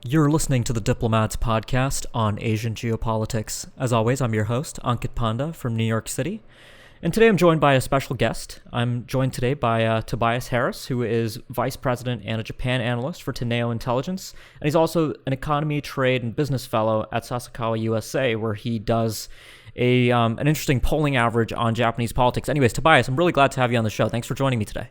You're listening to the Diplomats podcast on Asian geopolitics. As always, I'm your host, Ankit Panda from New York City. And today I'm joined by a special guest. I'm joined today by Tobias Harris, who is Vice President and a Japan analyst for Teneo Intelligence. And he's also an economy, trade, and business fellow at Sasakawa USA, where he does an interesting polling average on Japanese politics. Anyways, Tobias, I'm really glad to have you on the show. Thanks for joining me today.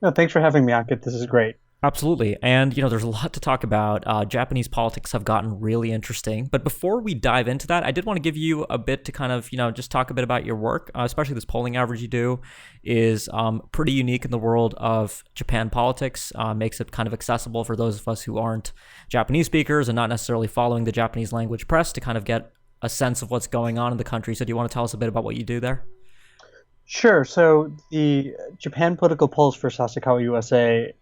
No, thanks for having me, Ankit. This is great. Absolutely. And, there's a lot to talk about. Japanese politics have gotten really interesting. But before we dive into that, I did want to give you a bit to kind of, just talk a bit about your work, especially this polling average you do is pretty unique in the world of Japan politics, makes it kind of accessible for those of us who aren't Japanese speakers and not necessarily following the Japanese language press to kind of get a sense of what's going on in the country. So do you want to tell us a bit about what you do there? Sure. So the Japan political polls for Sasakawa USA,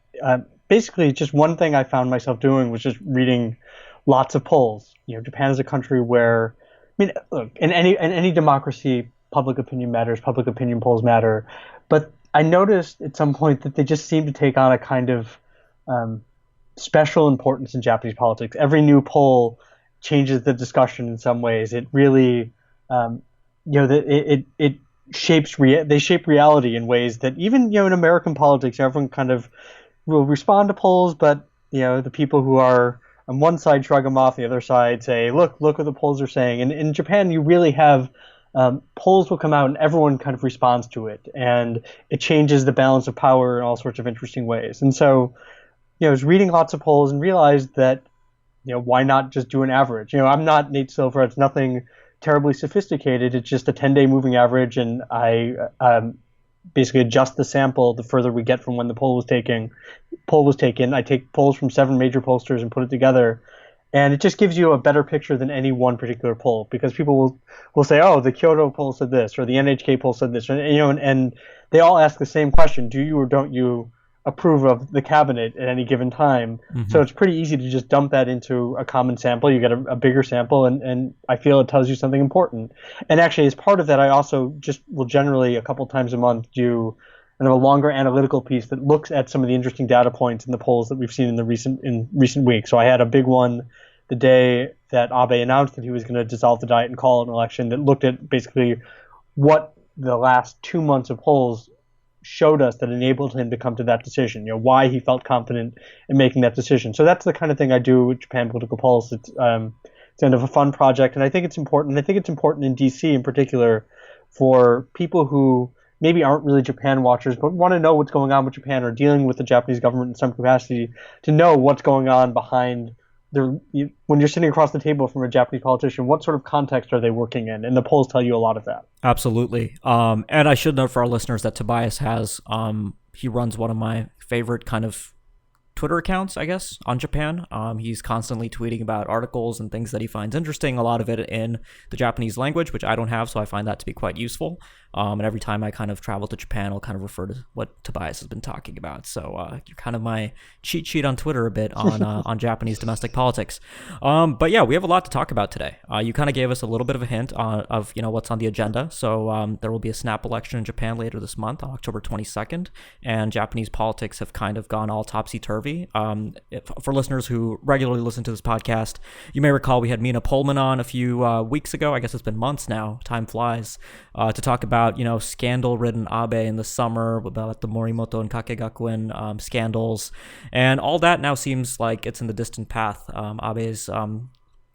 basically just one thing I found myself doing was just reading lots of polls. Japan is a country where, look, in any democracy, public opinion matters, public opinion polls matter. But I noticed at some point that they just seem to take on a kind of special importance in Japanese politics. Every new poll changes the discussion in some ways. It really, it shapes they shape reality in ways that even in American politics, everyone kind of will respond to polls, but the people who are on one side shrug them off, the other side say, look what the polls are saying. And in Japan, you really have polls will come out and everyone kind of responds to it, and it changes the balance of power in all sorts of interesting ways. And so, I was reading lots of polls and realized that why not just do an average? I'm not Nate Silver. It's nothing terribly sophisticated. It's just a 10-day moving average, and I basically adjust the sample the further we get from when the poll was taken. I take polls from 7 major pollsters and put it together, and it just gives you a better picture than any one particular poll, because people will say, oh, the Kyoto poll said this, or the NHK poll said this, and they all ask the same question: do you or don't you approve of the cabinet at any given time? Mm-hmm. So it's pretty easy to just dump that into a common sample. You get a bigger sample, and I feel it tells you something important. And actually, as part of that, I also just will generally a couple times a month do a longer analytical piece that looks at some of the interesting data points in the polls that we've seen in recent weeks. So I had a big one the day that Abe announced that he was going to dissolve the Diet and call an election, that looked at basically what the last 2 months of polls showed us that enabled him to come to that decision, why he felt confident in making that decision. So that's the kind of thing I do with Japan political polls. It's kind of a fun project, and I think it's important. I think it's important in DC in particular for people who maybe aren't really Japan watchers but want to know what's going on with Japan, or dealing with the Japanese government in some capacity, to know what's going on behind when you're sitting across the table from a Japanese politician. What sort of context are they working in? And the polls tell you a lot of that. Absolutely. And I should note for our listeners that Tobias he runs one of my favorite kind of Twitter accounts, I guess, on Japan. He's constantly tweeting about articles and things that he finds interesting, a lot of it in the Japanese language, which I don't have, so I find that to be quite useful. And every time I kind of travel to Japan, I'll kind of refer to what Tobias has been talking about. So you're kind of my cheat sheet on Twitter a bit on on Japanese domestic politics. But yeah, we have a lot to talk about today. You kind of gave us a little bit of a hint of what's on the agenda. So there will be a snap election in Japan later this month on October 22nd, and Japanese politics have kind of gone all topsy-turvy. For listeners who regularly listen to this podcast, you may recall we had Mina Pullman on a few weeks ago. I guess it's been months now. Time flies. To talk about scandal-ridden Abe in the summer, about the Morimoto and Kakegakuen scandals, and all that now seems like it's in the distant path. Abe's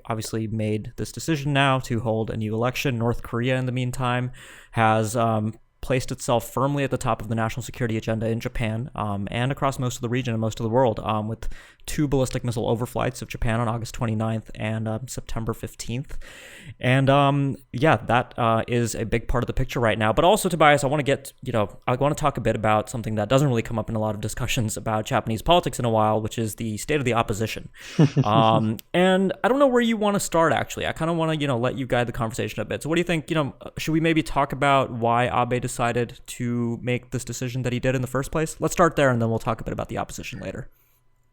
obviously made this decision now to hold a new election. North Korea, in the meantime, has placed itself firmly at the top of the national security agenda in Japan and across most of the region and most of the world, with 2 ballistic missile overflights of Japan on August 29th and September 15th. And that is a big part of the picture right now. But also, Tobias, I want to talk a bit about something that doesn't really come up in a lot of discussions about Japanese politics in a while, which is the state of the opposition. And I don't know where you want to start, actually. I kind of want to, let you guide the conversation a bit. So what do you think, should we maybe talk about why Abe decided to make this decision that he did in the first place? Let's start there, and then we'll talk a bit about the opposition later.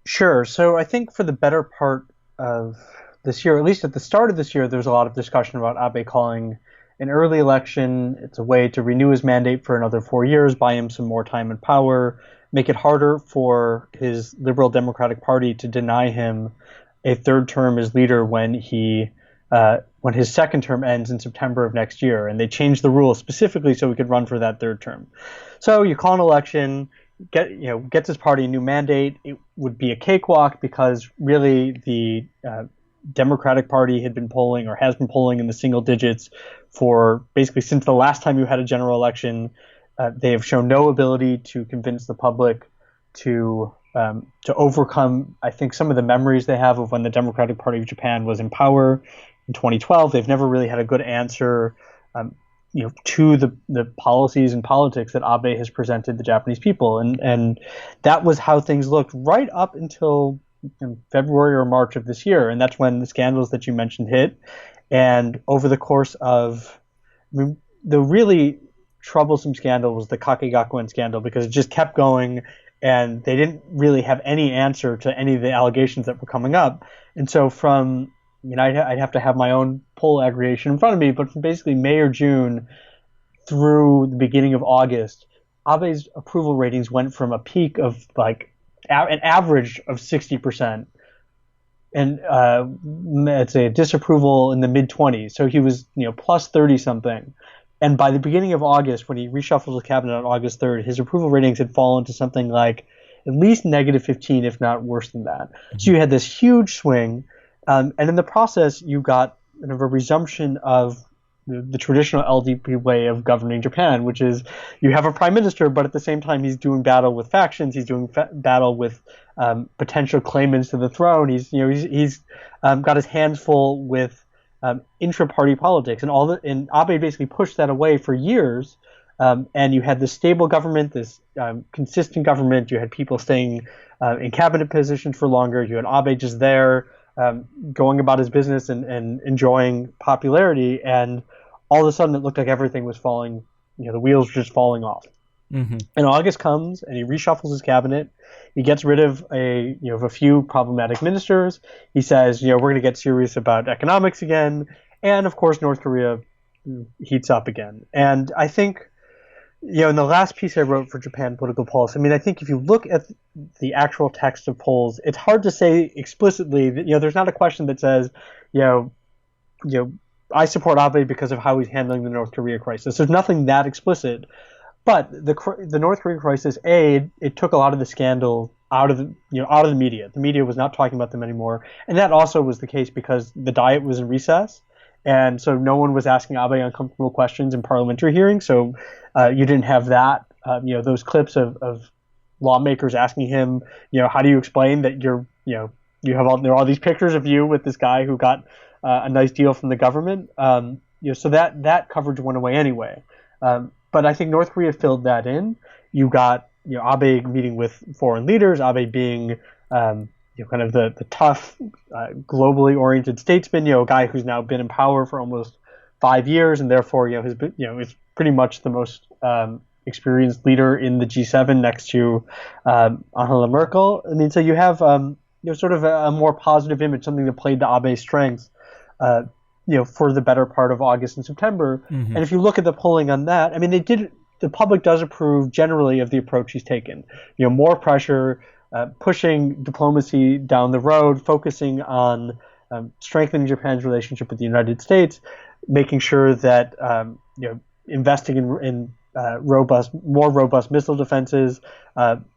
Sure. So I think for the better part of this year, at least at the start of this year, there's a lot of discussion about Abe calling an early election. It's a way to renew his mandate for another 4 years, buy him some more time in power, make it harder for his Liberal Democratic Party to deny him a third term as leader when his second term ends in September of next year, and they changed the rules specifically so he could run for that third term. So you call an election, gets his party a new mandate. It would be a cakewalk because really the Democratic Party had been polling or has been polling in the single digits for basically since the last time you had a general election. They have shown no ability to convince the public to overcome, I think, some of the memories they have of when the Democratic Party of Japan was in power in 2012. They've never really had a good answer, to the policies and politics that Abe has presented the Japanese people, and that was how things looked right up until February or March of this year, and that's when the scandals that you mentioned hit. And over the course of, the really troublesome scandal was the Kakegakuen scandal, because it just kept going and they didn't really have any answer to any of the allegations that were coming up. And so I'd have to have my own poll aggregation in front of me, but from basically May or June through the beginning of August, Abe's approval ratings went from a peak of an average of 60%, and let's say a disapproval in the mid-20s. So he was plus 30 something. And by the beginning of August, when he reshuffled his cabinet on August 3rd, his approval ratings had fallen to something like at least negative 15, if not worse than that. Mm-hmm. So you had this huge swing. And in the process, you got kind of a resumption of the traditional LDP way of governing Japan, which is you have a prime minister, but at the same time he's doing battle with factions, he's doing battle with potential claimants to the throne. He's got his hands full with intra-party politics, and Abe basically pushed that away for years. And you had this stable government, this consistent government. You had people staying in cabinet positions for longer. You had Abe just there, going about his business and enjoying popularity, and all of a sudden it looked like everything was falling, the wheels were just falling off. Mm-hmm. And August comes and he reshuffles his cabinet. He gets rid of a few problematic ministers. He says, we're going to get serious about economics again. And of course, North Korea heats up again. And I think, in the last piece I wrote for Japan Political Pulse, I think if you look at the actual text of polls, it's hard to say explicitly that, there's not a question that says, I support Abe because of how he's handling the North Korea crisis. There's nothing that explicit. But the North Korea crisis, it took a lot of the scandal out of the media. The media was not talking about them anymore, and that also was the case because the Diet was in recess, and so no one was asking Abe uncomfortable questions in parliamentary hearings. So you didn't have that. Those clips of lawmakers asking him, how do you explain that there are all these pictures of you with this guy who got a nice deal from the government. So that coverage went away anyway. But I think North Korea filled that in. You got Abe meeting with foreign leaders, Abe being kind of the tough, globally oriented statesman, a guy who's now been in power for almost 5 years, and therefore is pretty much the most experienced leader in the G7 next to Angela Merkel. So you have sort of a more positive image, something that played to Abe's strengths. For the better part of August and September. Mm-hmm. And if you look at the polling on that, the public does approve generally of the approach he's taken. More pressure, pushing diplomacy down the road, focusing on strengthening Japan's relationship with the United States, making sure that investing in more robust missile defenses,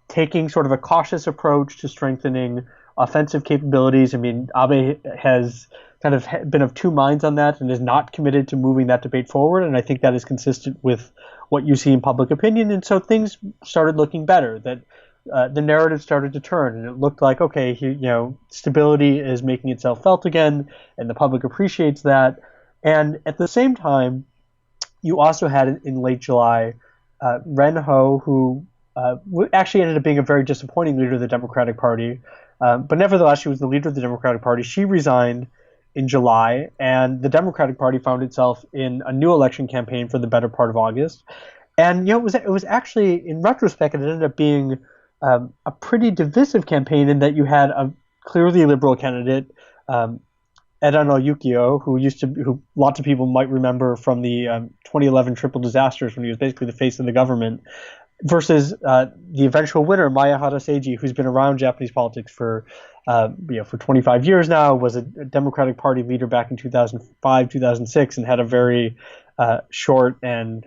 taking sort of a cautious approach to strengthening offensive capabilities. Abe has kind of been of two minds on that and is not committed to moving that debate forward. And I think that is consistent with what you see in public opinion. And so things started looking better, that the narrative started to turn, and it looked like, okay, stability is making itself felt again, and the public appreciates that. And at the same time, you also had in late July, Ren Ho, who actually ended up being a very disappointing leader of the Democratic Party. But nevertheless, she was the leader of the Democratic Party. She resigned in July, and the Democratic Party found itself in a new election campaign for the better part of August. And it was actually, in retrospect, it ended up being a pretty divisive campaign in that you had a clearly liberal candidate, Edano Yukio, who lots of people might remember from the 2011 triple disasters when he was basically the face of the government. versus the eventual winner, Maya Haraseiji, who's been around Japanese politics for 25 years now, was a Democratic Party leader back in 2005, 2006, and had a very short and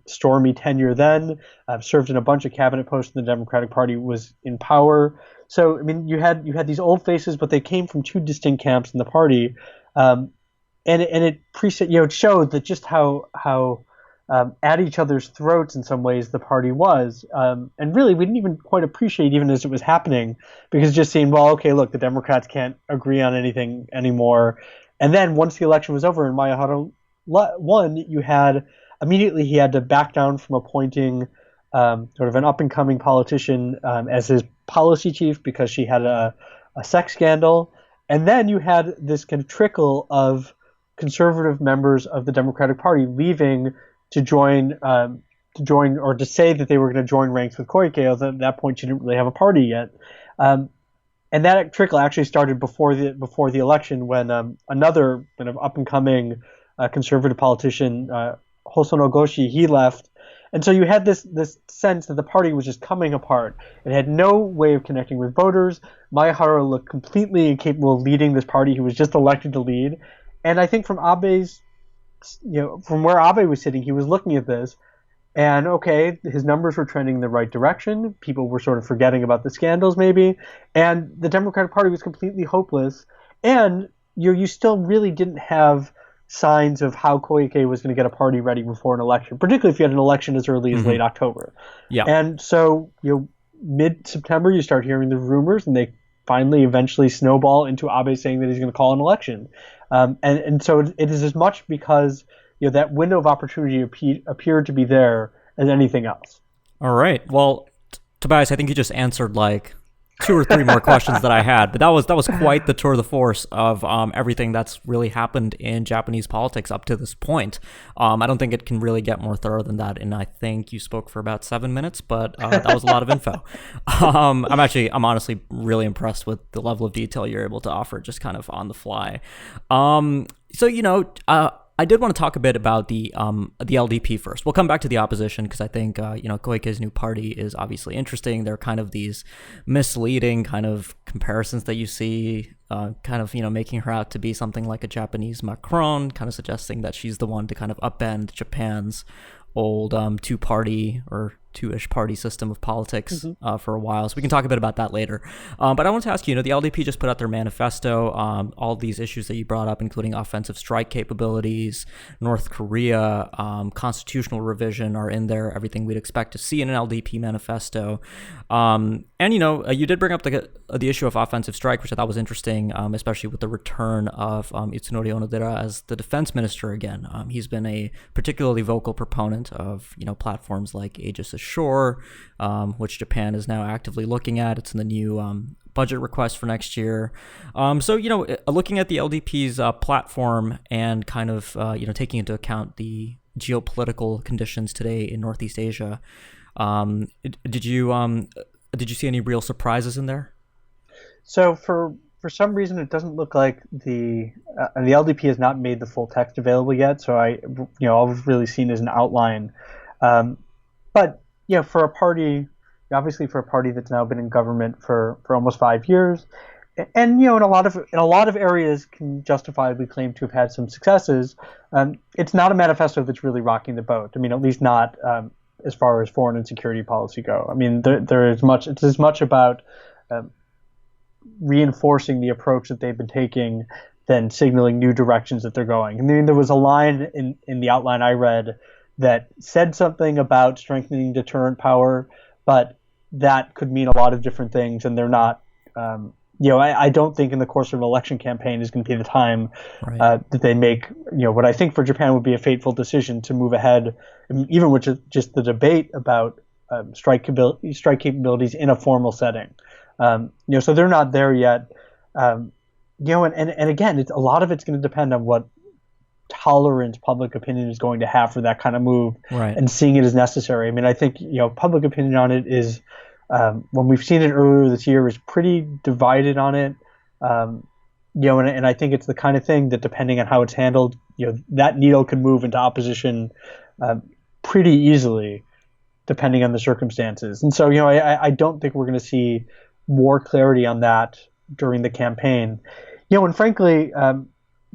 stormy tenure then. Served in a bunch of cabinet posts in the Democratic Party, was in power. So I mean, you had these old faces, but they came from two distinct camps in the party, and it showed that just how at each other's throats in some ways the party was, and really we didn't even quite appreciate even as it was happening, because it just seemed, well, okay, look, the Democrats can't agree on anything anymore. And then once the election was over and Mayahara won, you had immediately he had to back down from appointing sort of an up and coming politician as his policy chief because she had a sex scandal. And then you had this kind of trickle of conservative members of the Democratic Party leaving to join or to say that they were going to join ranks with Koike. Although at that point she didn't really have a party yet, and that trickle actually started before the election when another kind of up and coming conservative politician, Hosono Goshi, he left. And so you had this sense that the party was just coming apart. It had no way of connecting with voters. Mayahara looked completely incapable of leading this party. He was just elected to lead. And I think from where Abe was sitting, he was looking at this, and okay, his numbers were trending in the right direction. People were sort of forgetting about the scandals maybe, and the Democratic Party was completely hopeless. And you still really didn't have signs of how Koike was going to get a party ready before an election, particularly if you had an election as early as late October. Yeah. And so mid-September you start hearing the rumors, and they finally eventually snowball into Abe saying that he's going to call an election. And so it is as much because that window of opportunity appeared to be there as anything else. All right. Well, Tobias, I think you just answered like 2 or 3 more questions that I had, but that was quite the tour de force of everything that's really happened in Japanese politics up to this point. I don't think it can really get more thorough than that, and I think you spoke for about 7 minutes, but that was a lot of info. I'm honestly really impressed with the level of detail you're able to offer just kind of on the fly. I did want to talk a bit about the LDP first. We'll come back to the opposition because I think Koike's new party is obviously interesting. There are kind of these misleading kind of comparisons that you see, making her out to be something like a Japanese Macron, kind of suggesting that she's the one to kind of upend Japan's old two-party or two-ish party system of politics for a while. So we can talk a bit about that later. But I want to ask you, the LDP just put out their manifesto, all these issues that you brought up, including offensive strike capabilities, North Korea, constitutional revision are in there, everything we'd expect to see in an LDP manifesto. You did bring up the issue of offensive strike, which I thought was interesting, especially with the return of Itsunori Onodera as the defense minister again. He's been a particularly vocal proponent of, platforms like Aegis Ashore, which Japan is now actively looking at. It's in the new budget request for next year. Looking at the LDP's platform and kind of, taking into account the geopolitical conditions today in Northeast Asia, did you see any real surprises in there? So for some reason, it doesn't look like the LDP has not made the full text available yet. So all we've really seen is an outline. But for a party, obviously for a party that's now been in government for almost 5 years, and in a lot of areas can justifiably claim to have had some successes, it's not a manifesto that's really rocking the boat. I mean, at least not as far as foreign and security policy go. I mean, it's as much about reinforcing the approach that they've been taking than signaling new directions that they're going. I mean, there was a line in the outline I read that said something about strengthening deterrent power, but that could mean a lot of different things, and they're not. I don't think in the course of an election campaign is going to be the time that they make what I think for Japan would be a fateful decision to move ahead, even with just the debate about strike capabilities in a formal setting. So they're not there yet. And again, a lot of it's going to depend on what tolerant public opinion is going to have for that kind of move, and seeing it as necessary. I mean, I think public opinion on it is, when we've seen it earlier this year, is pretty divided on it. And I think it's the kind of thing that, depending on how it's handled, that needle could move into opposition pretty easily, depending on the circumstances. And so, I don't think we're going to see more clarity on that during the campaign. And frankly,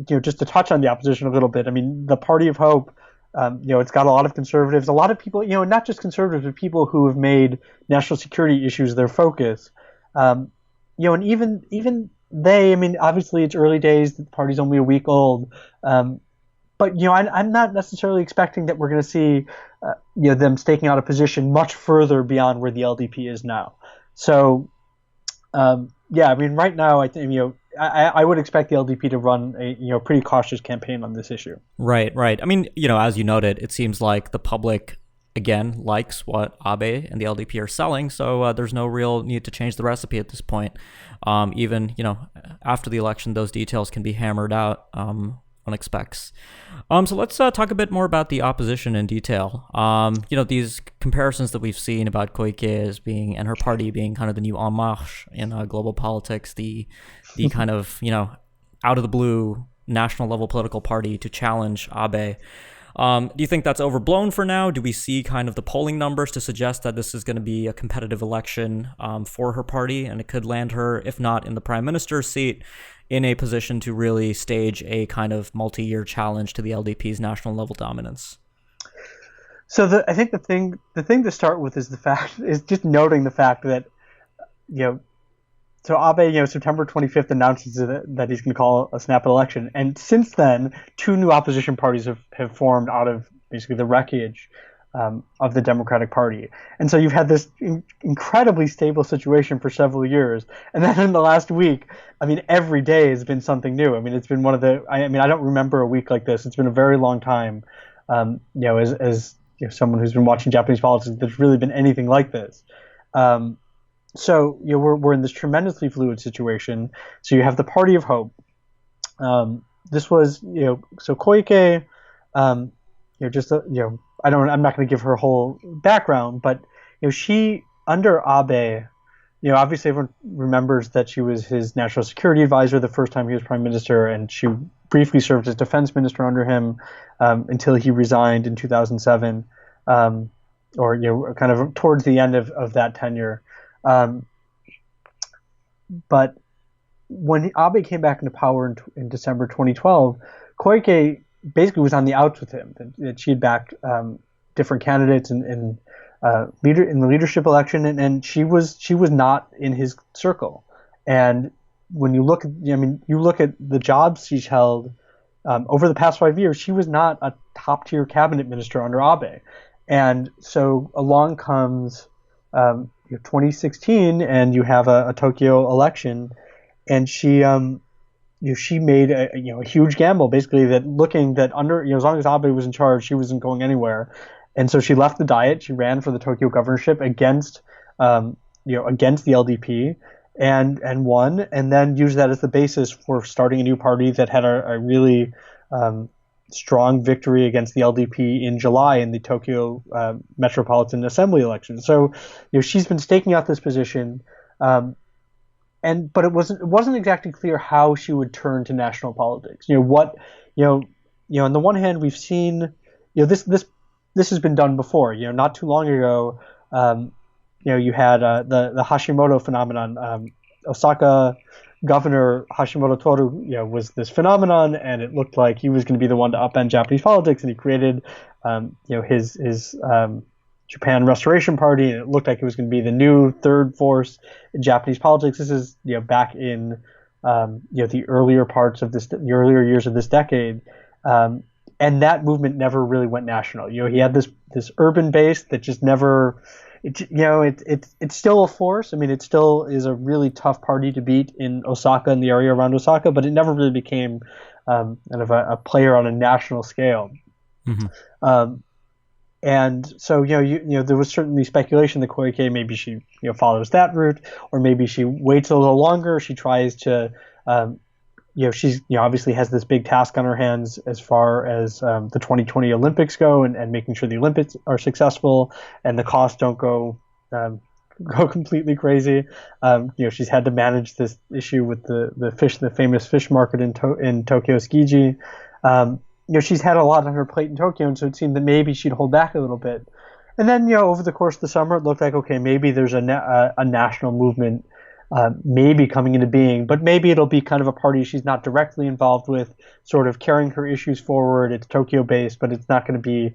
just to touch on the opposition a little bit, I mean, the Party of Hope, it's got a lot of conservatives, a lot of people, not just conservatives, but people who have made national security issues their focus. And even they, I mean, obviously it's early days, the party's only a week old, but I'm not necessarily expecting that we're going to see them staking out a position much further beyond where the LDP is now. So I mean, right now I think I would expect the LDP to run a pretty cautious campaign on this issue. Right. I mean, as you noted, it seems like the public again likes what Abe and the LDP are selling, so there's no real need to change the recipe at this point. Even after the election, those details can be hammered out. One expects. So let's talk a bit more about the opposition in detail. These comparisons that we've seen about Koike and her party being kind of the new En Marche in global politics, the kind of out of the blue national level political party to challenge Abe. Do you think that's overblown for now? Do we see kind of the polling numbers to suggest that this is going to be a competitive election for her party, and it could land her, if not in the prime minister's seat, in a position to really stage a kind of multi-year challenge to the LDP's national level dominance? So I think the thing to start with is just noting the fact that so Abe, September 25th announces that he's going to call a snap election. And since then, two new opposition parties have formed out of basically the wreckage of the Democratic Party. And so you've had this incredibly stable situation for several years. And then in the last week, I mean, every day has been something new. I mean, it's been I don't remember a week like this. It's been a very long time, as someone who's been watching Japanese politics, there's really been anything like this. So we're in this tremendously fluid situation. So you have the Party of Hope. This was so Koike, I'm not going to give her whole background, but she under Abe, obviously everyone remembers that she was his national security advisor the first time he was prime minister, and she briefly served as defense minister under him until he resigned in 2007, or kind of towards the end of that tenure. But when Abe came back into power in December 2012, Koike basically was on the outs with him. That she had backed different candidates in the leadership election, and she was not in his circle. And when you look at the jobs she's held over the past 5 years, she was not a top tier cabinet minister under Abe. And so along comes 2016, and you have a Tokyo election, and she made a huge gamble, basically that under as long as Abe was in charge, she wasn't going anywhere, and so she left the Diet. She ran for the Tokyo governorship against the LDP, and won, and then used that as the basis for starting a new party that had a really strong victory against the LDP in July in the Tokyo Metropolitan Assembly election. So, she's been staking out this position, but it wasn't exactly clear how she would turn to national politics. On the one hand, we've seen, this has been done before. Not too long ago, you had the Hashimoto phenomenon. Osaka Governor Hashimoto Toru, was this phenomenon, and it looked like he was going to be the one to upend Japanese politics, and he created, his Japan Restoration Party, and it looked like it was going to be the new third force in Japanese politics. This is, back in, the earlier years of this decade, and that movement never really went national. He had this urban base that just never. It's still a force. I mean, it still is a really tough party to beat in Osaka and the area around Osaka, but it never really became kind of a player on a national scale. Mm-hmm. And so, there was certainly speculation that Koike, maybe she, follows that route, or maybe she waits a little longer. She tries to, she's, obviously has this big task on her hands as far as the 2020 Olympics go, and making sure the Olympics are successful and the costs don't go completely crazy. She's had to manage this issue with the famous fish market in Tokyo Tsukiji. She's had a lot on her plate in Tokyo, and so it seemed that maybe she'd hold back a little bit. And then, over the course of the summer, it looked like, okay, maybe there's a national movement maybe coming into being, but maybe it'll be kind of a party she's not directly involved with, sort of carrying her issues forward. It's Tokyo based, but it's not going to be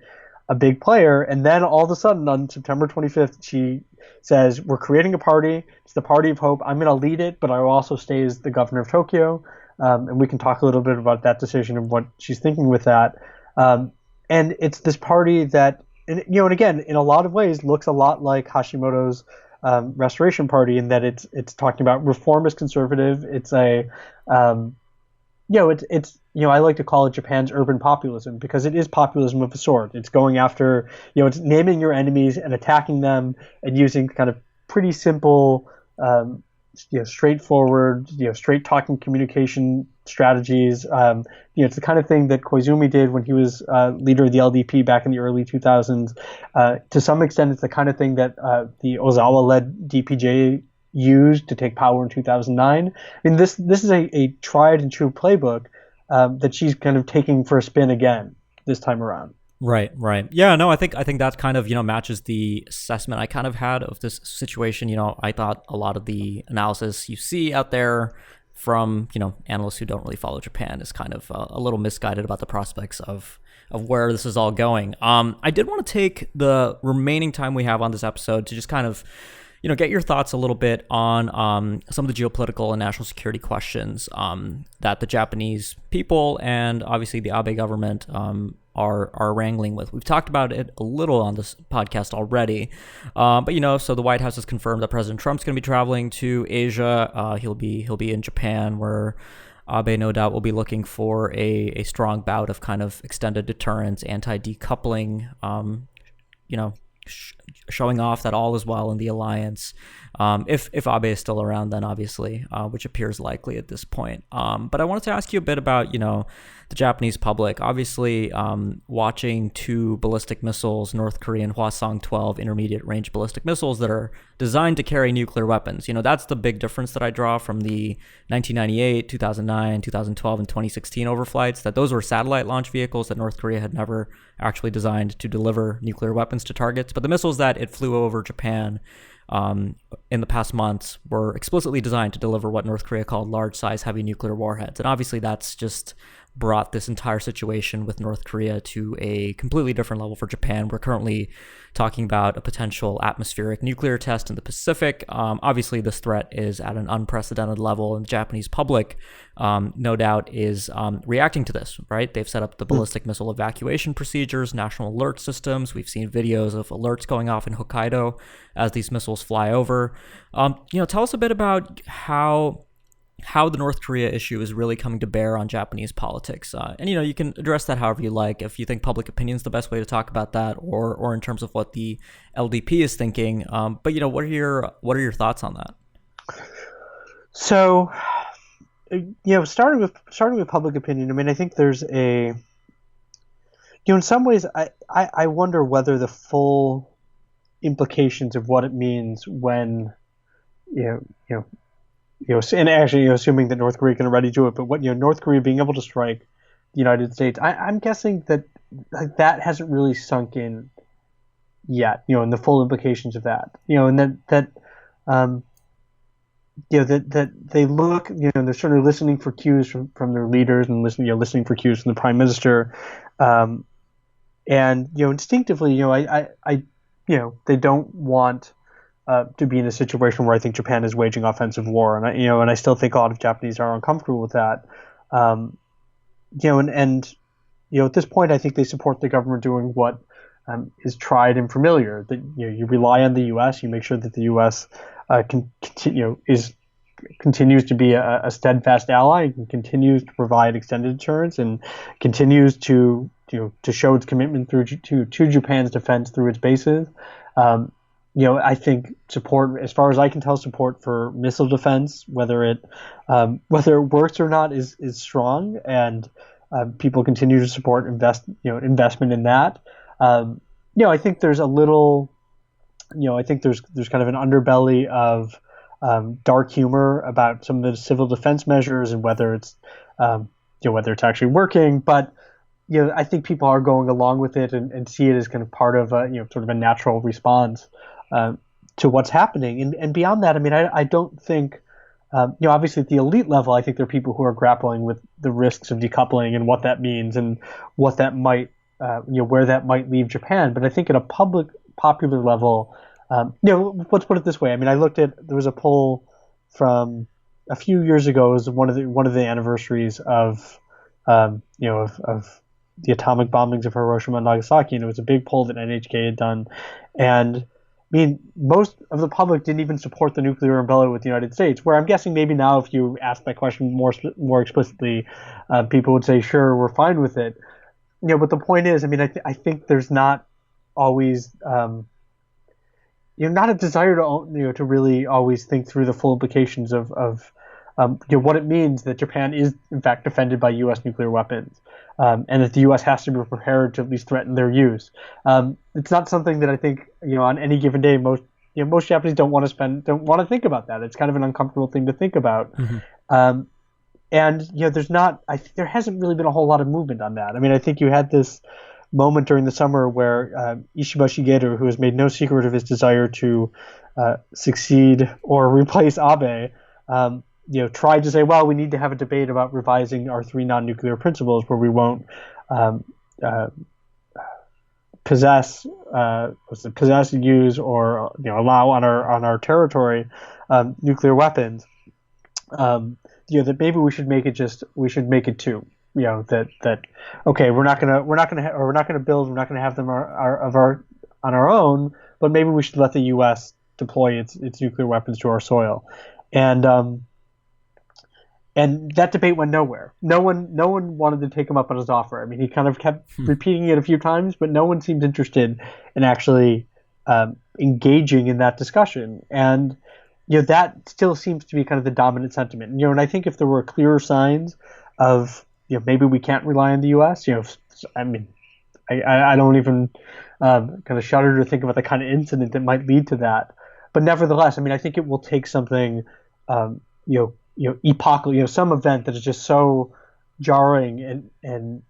a big player. And then all of a sudden on September 25th, she says, we're creating a party. It's the Party of Hope. I'm going to lead it, but I will also stay as the governor of Tokyo. And we can talk a little bit about that decision and what she's thinking with that. And it's this party that, and again, in a lot of ways, looks a lot like Hashimoto's Restoration Party in that it's talking about reformist conservative. It's a I like to call it Japan's urban populism because it is populism of a sort. It's going after, it's naming your enemies and attacking them and using kind of pretty simple, straightforward, straight talking communication strategies. It's the kind of thing that Koizumi did when he was leader of the LDP back in the early 2000s. To some extent, it's the kind of thing that the Ozawa-led DPJ used to take power in 2009. I mean, this is a tried and true playbook that she's kind of taking for a spin again this time around. Right. Yeah, no, I think that kind of, matches the assessment I kind of had of this situation. I thought a lot of the analysis you see out there from, analysts who don't really follow Japan is kind of a little misguided about the prospects of where this is all going. I did want to take the remaining time we have on this episode to just kind of, get your thoughts a little bit on some of the geopolitical and national security questions that the Japanese people and obviously the Abe government are wrangling with. We've talked about it a little on this podcast already, but so the White House has confirmed that President Trump's going to be traveling to Asia. He'll be in Japan, where Abe no doubt will be looking for a strong bout of kind of extended deterrence, anti-decoupling, showing off that all is well in the alliance. If Abe is still around, then obviously, which appears likely at this point. But I wanted to ask you a bit about, the Japanese public. Obviously, watching two ballistic missiles, North Korean Hwasong-12 intermediate range ballistic missiles that are designed to carry nuclear weapons. That's the big difference that I draw from the 1998, 2009, 2012, and 2016 overflights, that those were satellite launch vehicles that North Korea had never actually designed to deliver nuclear weapons to targets. But the missiles that it flew over Japan in the past months were explicitly designed to deliver what North Korea called large-size heavy nuclear warheads. And obviously that's just brought this entire situation with North Korea to a completely different level for Japan. We're currently talking about a potential atmospheric nuclear test in the Pacific. Obviously, this threat is at an unprecedented level, and the Japanese public, no doubt, is reacting to this, right? They've set up the ballistic missile evacuation procedures, national alert systems. We've seen videos of alerts going off in Hokkaido as these missiles fly over. Tell us a bit about how the North Korea issue is really coming to bear on Japanese politics. And you can address that however you like. If you think public opinion is the best way to talk about that, or in terms of what the LDP is thinking. But what are your thoughts on that? So, starting with public opinion, I mean, I think there's a, in some ways, I wonder whether the full implications of what it means when, and actually, assuming that North Korea can already do it, but what, North Korea being able to strike the United States, I'm guessing that that hasn't really sunk in yet, and the full implications of that, and that they look, they're sort of listening for cues from their leaders and listening for cues from the prime minister, and instinctively, they don't want to be in a situation where I think Japan is waging offensive war, and I still think a lot of Japanese are uncomfortable with that. At this point, I think they support the government doing what is tried and familiar. That you rely on the U.S., you make sure that the U.S. Continues to be a steadfast ally, and continues to provide extended deterrence, and continues to show its commitment to Japan's defense through its bases. I think support, as far as I can tell, support for missile defense, whether it works or not, is strong, and people continue to support investment in that. I think there's a little, I think there's kind of an underbelly of dark humor about some of the civil defense measures and whether it's actually working, but I think people are going along with it and see it as kind of part of a, sort of a natural response uh, to what's happening. And beyond that, I mean, I don't think, obviously at the elite level, I think there are people who are grappling with the risks of decoupling and what that means and what that might, where that might leave Japan. But I think at a popular level, let's put it this way. I mean, there was a poll from a few years ago. It was one of the anniversaries of, of the atomic bombings of Hiroshima and Nagasaki, and it was a big poll that NHK had done. And I mean, most of the public didn't even support the nuclear umbrella with the United States. Where I'm guessing maybe now, if you ask that question more explicitly, people would say, "Sure, we're fine with it." But the point is, I mean, I think there's not always, not a desire to, to really always think through the full implications of what it means that Japan is in fact defended by U.S. nuclear weapons, and that the U.S. has to be prepared to at least threaten their use. It's not something that I think on any given day most Japanese don't want to think about that. It's kind of an uncomfortable thing to think about. Mm-hmm. And there hasn't really been a whole lot of movement on that. I mean, I think you had this moment during the summer where Ishiba Shigeru, who has made no secret of his desire to succeed or replace Abe, tried to say, well, we need to have a debate about revising our 3 non-nuclear principles, where we won't possess, use, or allow on our territory nuclear weapons. That maybe we should make it 2. That okay, we're not gonna build, we're not gonna have them on our own, but maybe we should let the U.S. deploy its nuclear weapons to our soil. And that debate went nowhere. No one wanted to take him up on his offer. I mean, he kind of kept repeating it a few times, but no one seemed interested in actually engaging in that discussion. And that still seems to be kind of the dominant sentiment. And I think if there were clearer signs of maybe we can't rely on the U.S. I mean, I don't even kind of shudder to think about the kind of incident that might lead to that. But nevertheless, I mean, I think it will take something epochal, some event that is just so jarring and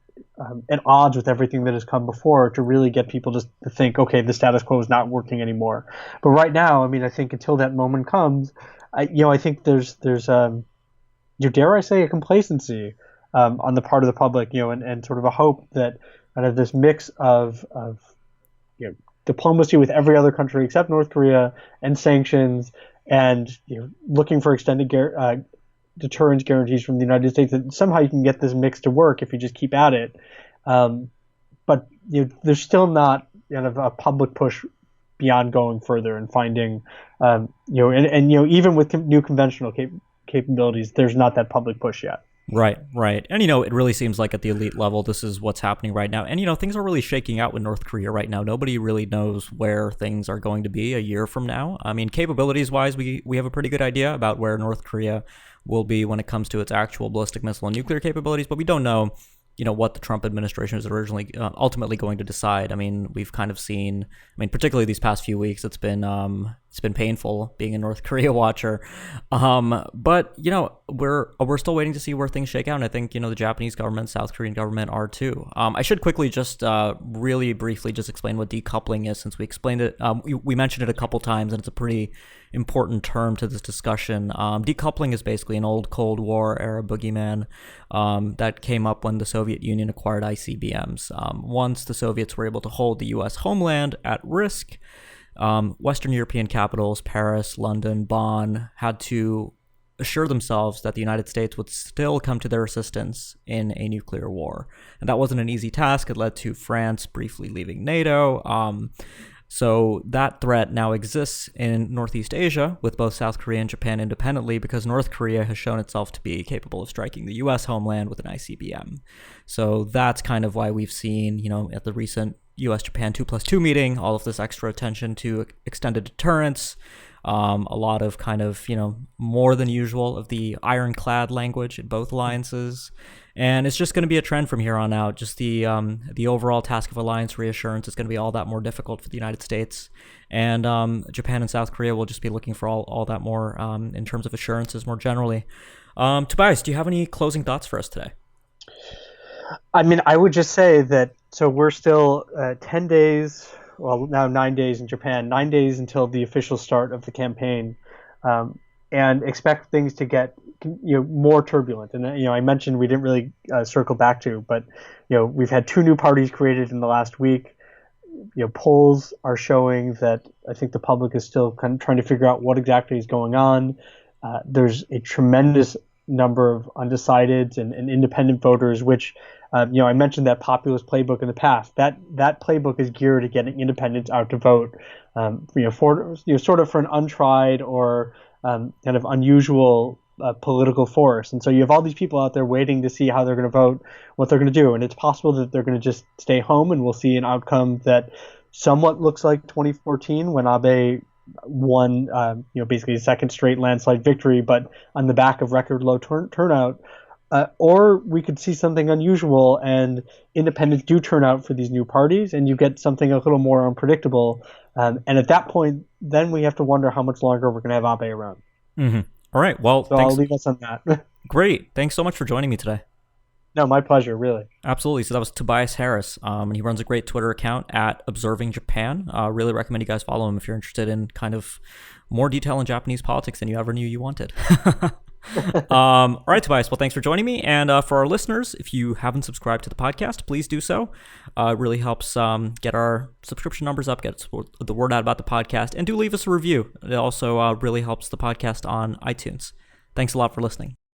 at odds with everything that has come before to really get people to think, okay, the status quo is not working anymore. But right now, I mean, I think until that moment comes, I think there's dare I say, a complacency on the part of the public, and sort of a hope that kind of this mix of diplomacy with every other country except North Korea and sanctions and looking for extended deterrence guarantees from the United States, that somehow you can get this mix to work if you just keep at it. But there's still not kind of a public push beyond going further and finding, even with new conventional capabilities, there's not that public push yet. Right. And, it really seems like at the elite level, this is what's happening right now. And, things are really shaking out with North Korea right now. Nobody really knows where things are going to be a year from now. I mean, capabilities-wise, we have a pretty good idea about where North Korea will be when it comes to its actual ballistic missile and nuclear capabilities, but we don't know what the Trump administration is originally ultimately going to decide. I mean, we've kind of seen, particularly these past few weeks, it's been painful being a North Korea watcher. But we're still waiting to see where things shake out. And I think, the Japanese government, South Korean government are too. I should quickly just really briefly just explain what decoupling is, since we explained it. We mentioned it a couple times, and it's a pretty important term to this discussion. Decoupling is basically an old Cold War era boogeyman that came up when the Soviet Union acquired ICBMs. Once the Soviets were able to hold the U.S. homeland at risk, Western European capitals, Paris, London, Bonn, had to assure themselves that the United States would still come to their assistance in a nuclear war. And that wasn't an easy task. It led to France briefly leaving NATO. So that threat now exists in Northeast Asia with both South Korea and Japan independently, because North Korea has shown itself to be capable of striking the U.S. homeland with an ICBM. So that's kind of why we've seen, at the recent U.S.-Japan 2+2 meeting, all of this extra attention to extended deterrence, a lot of kind of, more than usual of the ironclad language in both alliances. And it's just going to be a trend from here on out. Just the overall task of alliance reassurance is going to be all that more difficult for the United States. And Japan and South Korea will just be looking for all that more in terms of assurances more generally. Tobias, do you have any closing thoughts for us today? I mean, I would just say that so we're still 10 days, well, now 9 days in Japan, 9 days until the official start of the campaign, um, and expect things to get more turbulent. And I mentioned we didn't really circle back to, but we've had two new parties created in the last week. Polls are showing that I think the public is still kind of trying to figure out what exactly is going on. There's a tremendous number of undecideds and independent voters, which I mentioned that populist playbook in the past. That playbook is geared at getting independents out to vote. For sort of for an untried or kind of unusual political force. And so you have all these people out there waiting to see how they're going to vote, what they're going to do. And it's possible that they're going to just stay home and we'll see an outcome that somewhat looks like 2014 when Abe won, basically a second straight landslide victory, but on the back of record low turnout. Or we could see something unusual and independents do turn out for these new parties and you get something a little more unpredictable. And at that point, then we have to wonder how much longer we're going to have Abe around. Mm-hmm. All right. Well, so thanks. I'll leave us on that. Great. Thanks so much for joining me today. No, my pleasure, really. Absolutely. So that was Tobias Harris, and he runs a great Twitter account at Observing Japan. Really recommend you guys follow him if you're interested in kind of more detail in Japanese politics than you ever knew you wanted. All right, Tobias. Well, thanks for joining me. And for our listeners, if you haven't subscribed to the podcast, please do so. It really helps get our subscription numbers up, get the word out about the podcast, and do leave us a review. It also really helps the podcast on iTunes. Thanks a lot for listening.